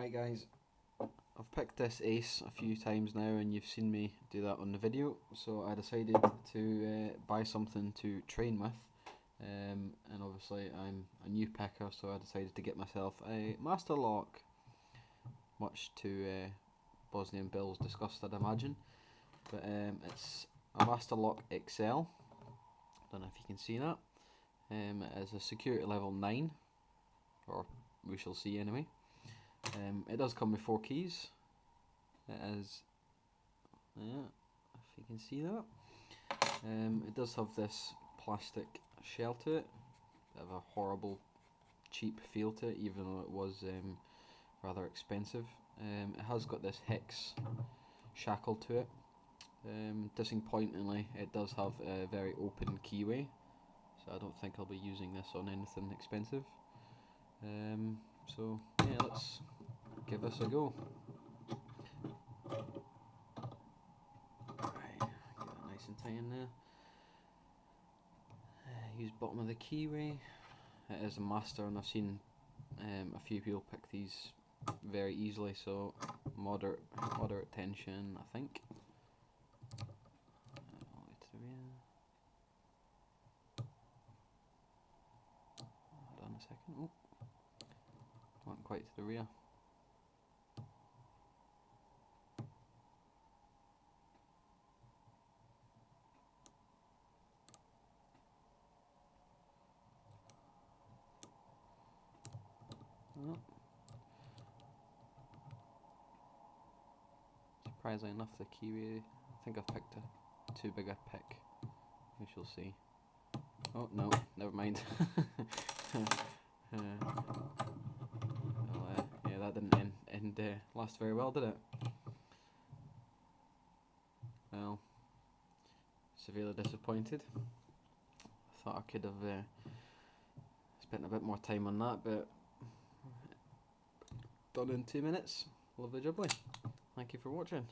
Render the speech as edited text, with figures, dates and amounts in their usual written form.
Right guys, I've picked this ace a few times now and you've seen me do that on the video, so I decided to buy something to train with, and obviously I'm a new picker, so I decided to get myself a master lock, much to Bosnian Bill's disgust, I'd imagine. But it's a master lock XL, don't know if you can see that. It is a security level 9, or we shall see anyway. It does come with 4 keys. It is, yeah, if you can see that. It does have this plastic shell to it, bit of a horrible cheap feel to it, even though it was rather expensive. It has got this hex shackle to it. Disappointingly, it does have a very open keyway, so I don't think I'll be using this on anything expensive. So yeah, let's give this a go. Right, get that nice and tight in there. Use bottom of the keyway. It is a master, and I've seen a few people pick these very easily, so moderate tension, I think. All the way to the rear. Hold on a second. Oh, not quite to the rear. Oh. Surprisingly enough, the keyway, I think I've picked too big a pick. We shall see. Oh no, never mind. Yeah, that didn't last very well, did it? Well, severely disappointed. I thought I could have spent a bit more time on that, but done in 2 minutes. Lovely jubbly. Thank you for watching.